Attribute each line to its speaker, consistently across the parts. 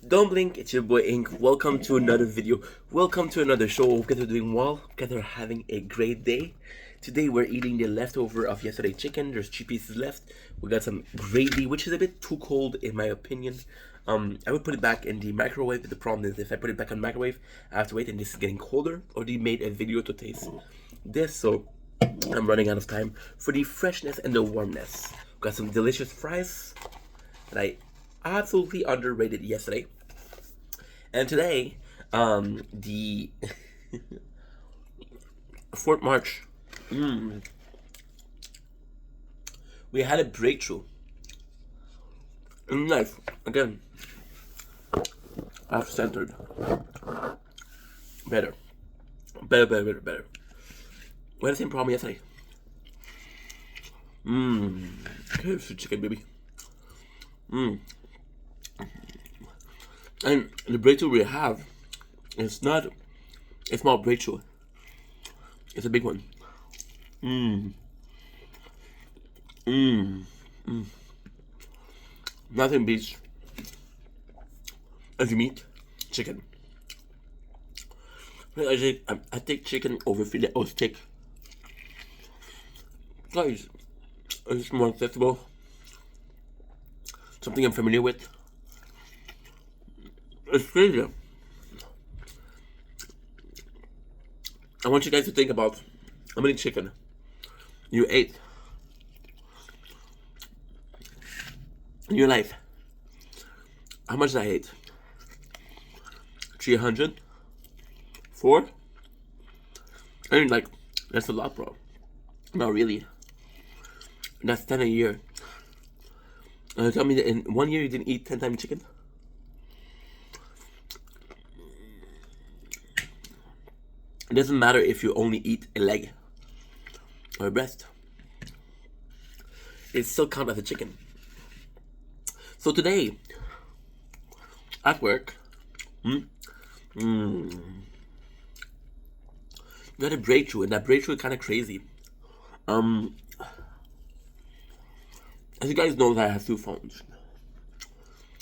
Speaker 1: Don't blink, it's your boy Ink. Welcome to another video. Welcome to another show. Hope you guys are doing well. Hope you guys are having a great day. Today we're eating the leftover of yesterday's chicken. There's 3 pieces left. We got some gravy, which is a bit too cold in my opinion. I would put it back in the microwave, but the problem is if I put it back in the microwave, I have to wait and this is getting colder. Already made a video to taste this, so I'm running out of time for the freshness and the warmness. Got some delicious fries that I absolutely underrated yesterday. And today, the 4th March, we had a breakthrough in life. Again, I've centered. Better. We had the same problem yesterday. Here's the chicken, baby. And the breakthrough we have, it's not a small breakthrough. It's a big one. Nothing beats as you meat chicken. I take chicken over filet or steak. Guys, it's more accessible. Something I'm familiar with. It's crazy. I want you guys to think about how many chicken you ate in your life. How much did I ate? 300? 4? I mean, like, that's a lot, bro. Not really. That's 10 a year. Tell me that in 1 year you didn't eat 10 times chicken? It doesn't matter if you only eat a leg or a breast. It still counts as a chicken. So today, at work, we got a breakthrough, and that breakthrough is kind of crazy. As you guys know, I have 2 phones.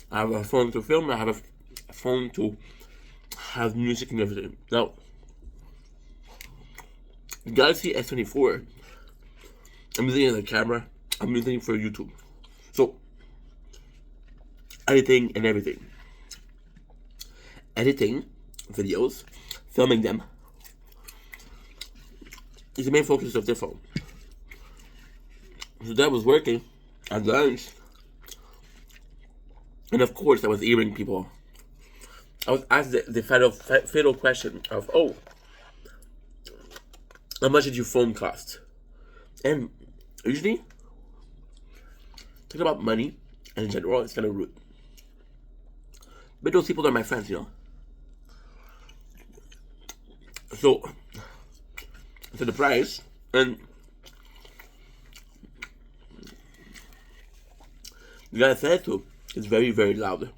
Speaker 1: I have a phone to film, and I have a phone to have music and everything. Now, the Galaxy S24, I'm using it as a camera. I'm using it for YouTube. So, editing and everything. Editing videos, filming them, is the main focus of the phone. So that was working at lunch. And of course, I was hearing people. I was asked the fatal question of, oh, how much did your phone cost? And usually, talking about money and in general, it's kind of rude. But those people are my friends, you know. So the price, and the guy I said to is very, very loud.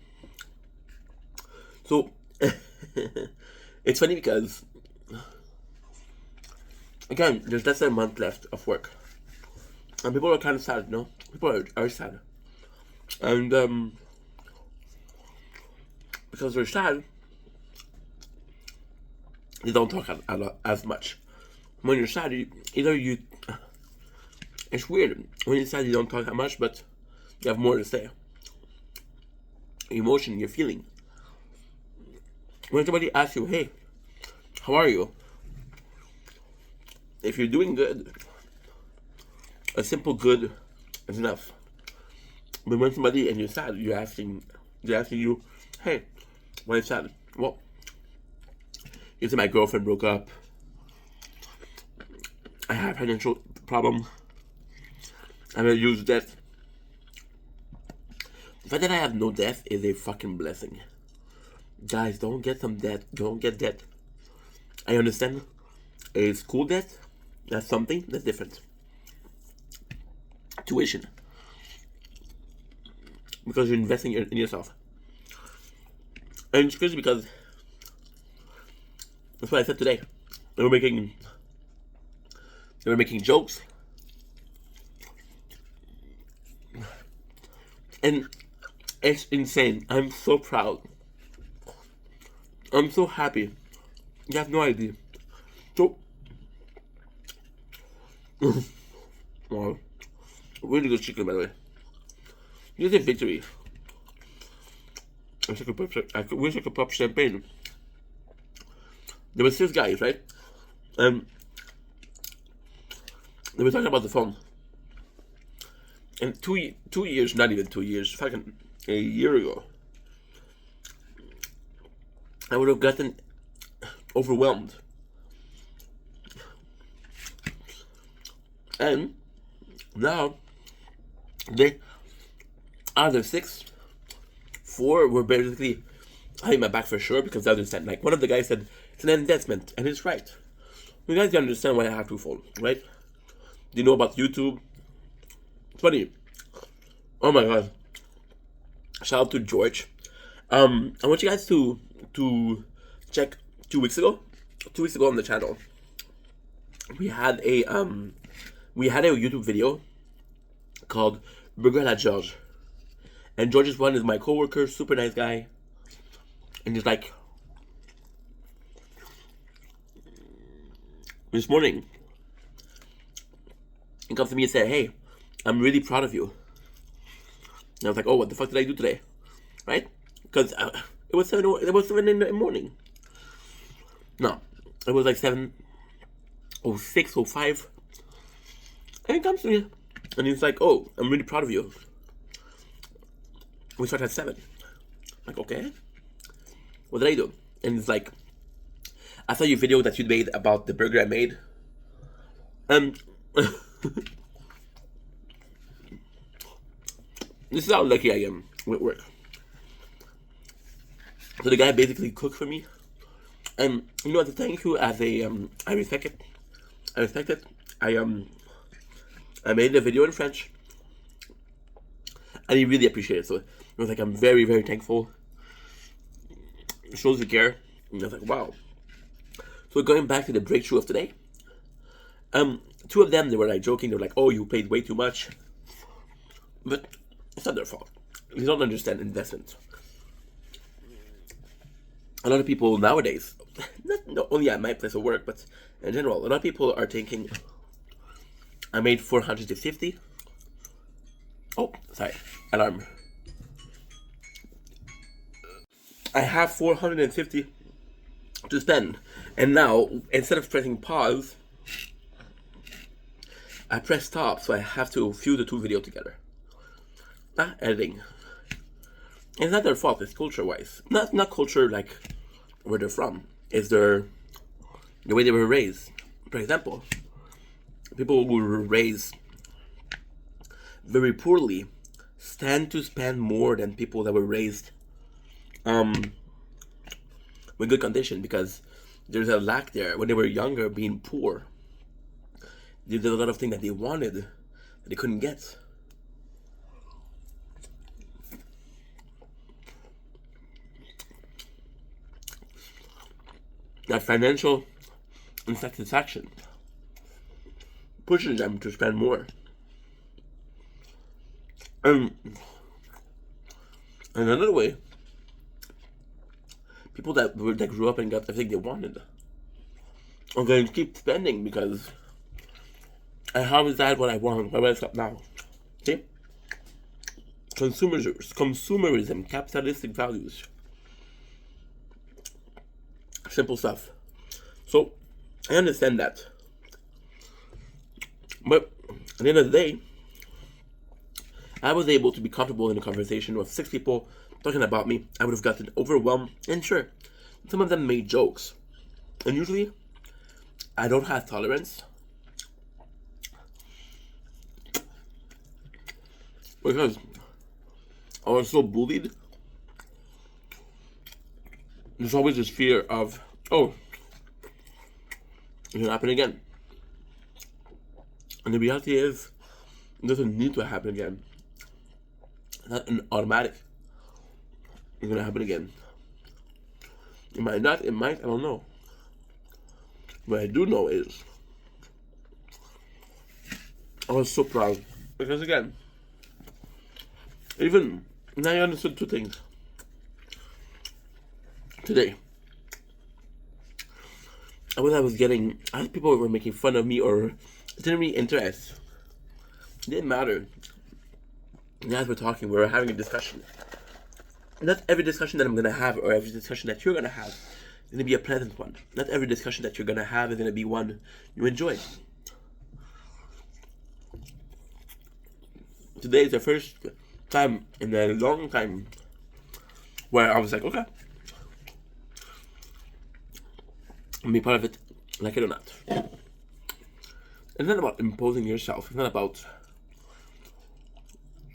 Speaker 1: So it's funny because, again, there's less than a month left of work. And people are kind of sad, you know? People are sad. And because they're sad, they don't talk as much. When you're sad, it's weird. When you're sad, you don't talk that much, but you have more to say. Emotion, you're feeling. When somebody asks you, hey, how are you? If you're doing good, a simple good is enough. But when somebody and you're sad, they're asking you, hey, why are you sad? Well, you say my girlfriend broke up. I have financial problem. I'm gonna use debt. The fact that I have no debt is a fucking blessing. Guys, don't get some debt. Don't get debt. I understand a school debt. That's something that's different. Tuition. Because you're investing in yourself. And it's crazy because that's what I said today. They were making jokes. And it's insane. I'm so proud I'm so happy. You have no idea. So, wow, really good chicken by the way. This is a victory. I wish I could pop champagne. There were 6 guys, right? They were talking about the phone. And 2 years, not even 2 years, fucking a year ago, I would have gotten overwhelmed. And now, they, out of the 6, 4 were basically having my back for sure because they understand. Like, one of the guys said, it's an investment, and it's right. You guys understand why I have 2 phones, right? Do you know about YouTube? It's funny. Oh my god. Shout out to George. I want you guys to check 2 weeks ago. 2 weeks ago on the channel, we had a YouTube video called Burger la George. And George's one is my coworker, super nice guy. And he's like, this morning, he comes to me and said, hey, I'm really proud of you. And I was like, oh, what the fuck did I do today? Right? Because it was 7 in the morning. No, it was like 7:06, 05. And he comes to me and he's like, oh, I'm really proud of you. We start at 7. I'm like, okay. What did I do? And he's like, I saw your video that you made about the burger I made. This is how lucky I am with work. So the guy basically cooked for me. And you know, to thank you as a I respect it. I respect it. I made the video in French. And he really appreciated it. So it was like, I'm very, very thankful. It shows you care. And I was like, wow. So going back to the breakthrough of today. 2 of them, they were like joking. They were like, oh, you paid way too much. But it's not their fault. They don't understand investment. A lot of people nowadays, not only at my place of work, but in general, a lot of people are thinking, I made 450. Oh, sorry, alarm. I have 450 to spend. And now, instead of pressing pause, I press stop, so I have to view the 2 videos together. Editing. It's not their fault, it's culture-wise. Not culture like where they're from. It's the way they were raised. For example, people who were raised very poorly stand to spend more than people that were raised with good condition, because there's a lack there. When they were younger, being poor, they did a lot of things that they wanted that they couldn't get. That financial insatisfaction pushes them to spend more. Another way, people that grew up and got everything they wanted are going to keep spending because I always had what I want. Why would I stop now? See? Consumerism, capitalistic values. Simple stuff. So, I understand that. But at the end of the day, I was able to be comfortable in a conversation with 6 people talking about me. I would have gotten overwhelmed. And sure, some of them made jokes. And usually, I don't have tolerance. Because I was so bullied. There's always this fear of, oh, it can happen again. And the reality is, it doesn't need to happen again. It's not an automatic. It's gonna happen again. It might not, it might, I don't know. What I do know is, I was so proud. Because again, even now I understood 2 things today. when I was getting, other people were making fun of me or it didn't really interest. It didn't matter. And as we're talking, we're having a discussion. Not every discussion that I'm gonna have or every discussion that you're gonna have is gonna be a pleasant one. Not every discussion that you're gonna have is gonna be one you enjoy. Today is the first time in a long time where I was like, okay, I'll be part of it, like it or not. It's not about imposing yourself. It's not about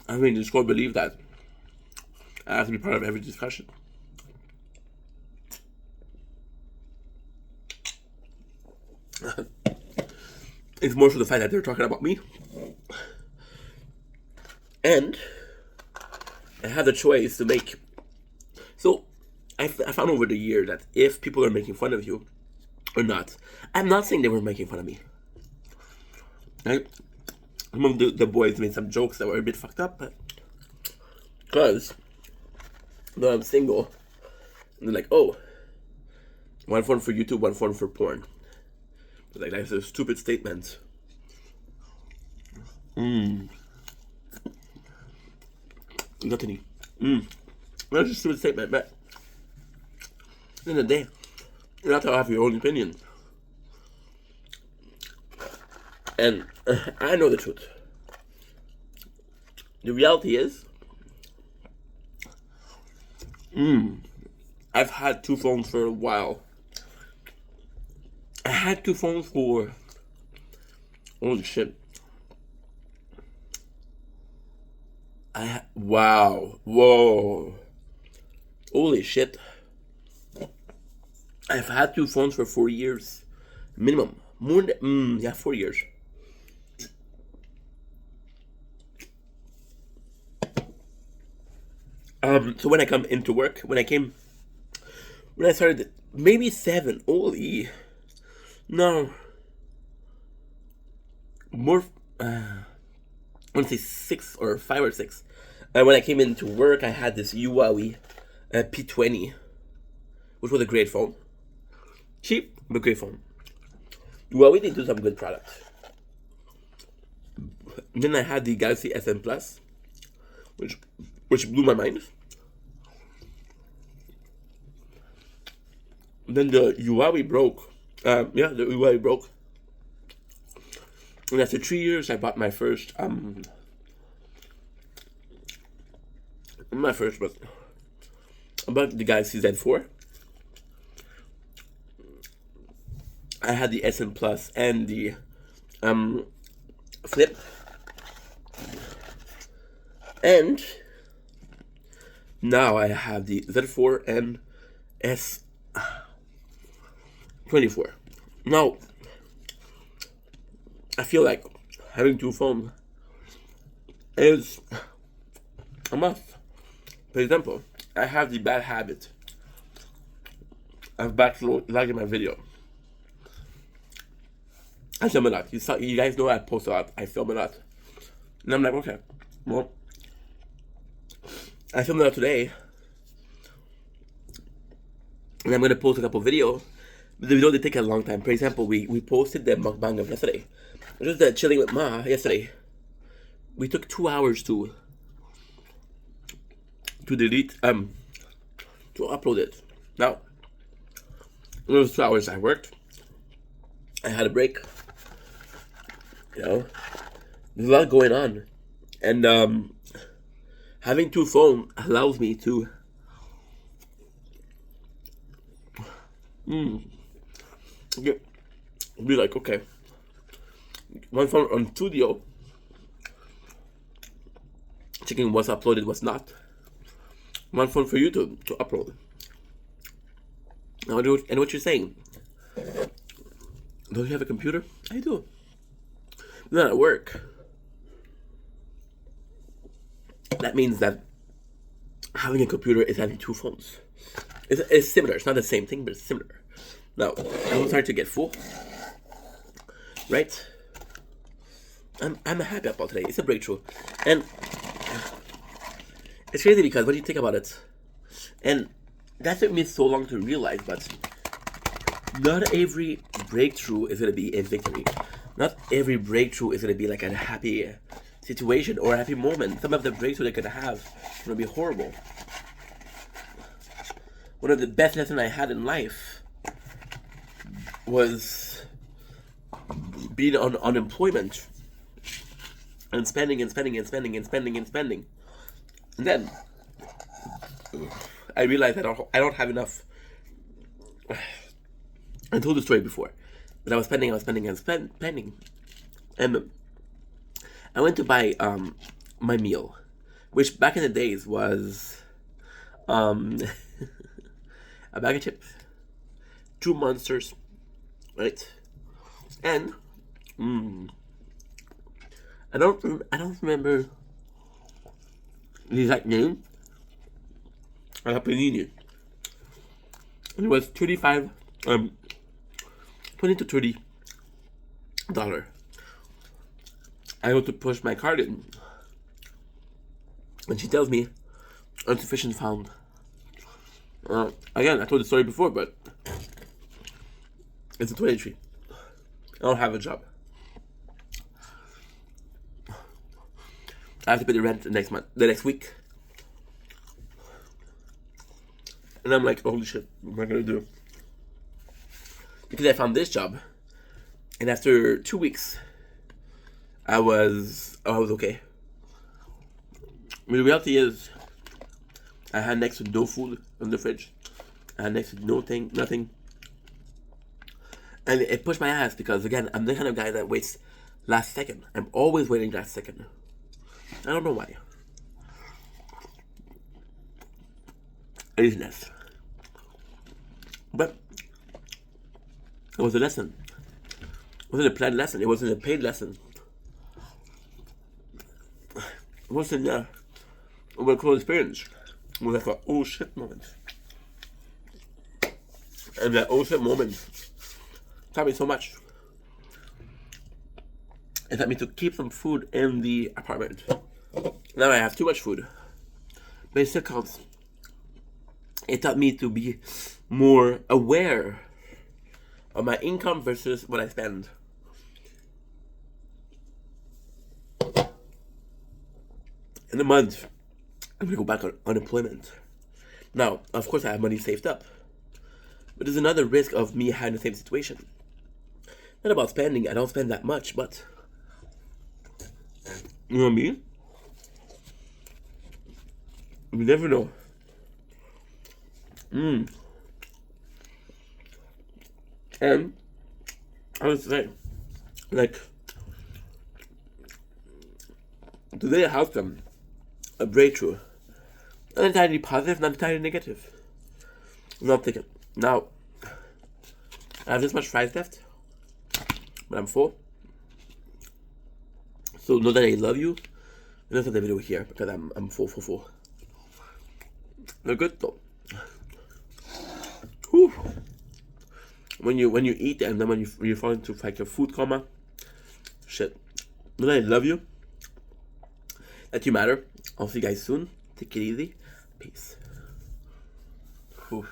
Speaker 1: having this core belief that I have to be part of every discussion. It's more for the fact that they're talking about me. And I had the choice to make. So I found over the year that if people are making fun of you or not, I'm not saying they were making fun of me. Right? Some of the boys made some jokes that were a bit fucked up, but because though I'm single, and they're like, oh, one phone for YouTube, one phone for porn. Like, that's a stupid statement. Nothing. That's a stupid statement, but at the end of the day, you have to have your own opinion. And I know the truth. The reality is, I've had two phones for a while. I had two phones for, holy shit. Wow, whoa, holy shit. I've had two phones for 4 years, minimum. More than, 4 years. So when I come into work, when I started, maybe 7, holy, no, more, I want to say 6 or 5 or 6. When I came into work, I had this Huawei P20, which was a great phone. Cheap, but great phone. Huawei, they do some good products. Then I had the Galaxy SM Plus, which blew my mind. Then the Huawei broke. The Huawei broke. And after 3 years, I bought my first, but I bought the Galaxy Z4. I had the SM Plus and the Flip. And now I have the Z4 and S24. Now, I feel like having two phones is a must. For example, I have the bad habit of backlogging my video. I film a lot. You guys know I post a lot. I film a lot. And I'm like, okay, well, I filmed a lot today. And I'm going to post a couple videos. But the video, they take a long time. For example, we posted the mukbang of yesterday. Just the chilling with Ma yesterday. We took 2 hours to delete, to upload it. Now, in those 2 hours I worked. I had a break. You know, there's a lot going on. And having two phones allows me to be like, okay, one phone on studio, checking what's uploaded, what's not. One phone for YouTube to upload. Now, and what you're saying, don't you have a computer? I do. Not at work. That means that having a computer is having two phones. It's similar. It's not the same thing, but it's similar. Now, I'm starting to get full. Right? I'm happy about today. It's a breakthrough. And it's crazy because when you think about it, and that took me so long to realize, but Not every breakthrough is gonna be a victory. Not every breakthrough is gonna be like a happy situation or a happy moment. Some of the breakthrough they're gonna have is gonna be horrible. One of the best lessons I had in life was being on unemployment and spending and spending and spending and spending and spending. And then I realized I don't have enough. I told the story before, but I was spending and spending, and I went to buy my meal, which back in the days was a bag of chips, 2 Monsters, right, and I don't remember the exact name. I got panini, and it was 25. $20 to $30. I go to push my card in, and she tells me insufficient found. Again, I told the story before, but it's a 23. I don't have a job. I have to pay the rent the next week, and I'm like, holy shit, what am I gonna do? Because I found this job, and after 2 weeks, I was okay. I mean, the reality is, I had next to no food in the fridge. I had next to nothing, and it pushed my ass because again, I'm the kind of guy that waits last second. I'm always waiting last second. I don't know why. Laziness, but it was a lesson. It wasn't a planned lesson. It wasn't a paid lesson. It wasn't a cool experience. It was like a oh shit moment. And that oh shit moment taught me so much. It taught me to keep some food in the apartment. Now I have too much food, but it still counts. It taught me to be more aware of my income versus what I spend. In a month, I'm gonna go back on unemployment. Now, of course, I have money saved up, but there's another risk of me having the same situation. Not about spending. I don't spend that much, but you know what I mean? You never know. And I would say, like, today I have them a breakthrough. Not entirely positive, not entirely negative. I'm thinking, now, I have this much fries left, but I'm full. So know that I love you, and that's the video here, because I'm full. They're good though. Whew. When you eat and then when you fall into like a food coma, shit. Know that I love you, that you matter. I'll see you guys soon. Take it easy. Peace. Whew.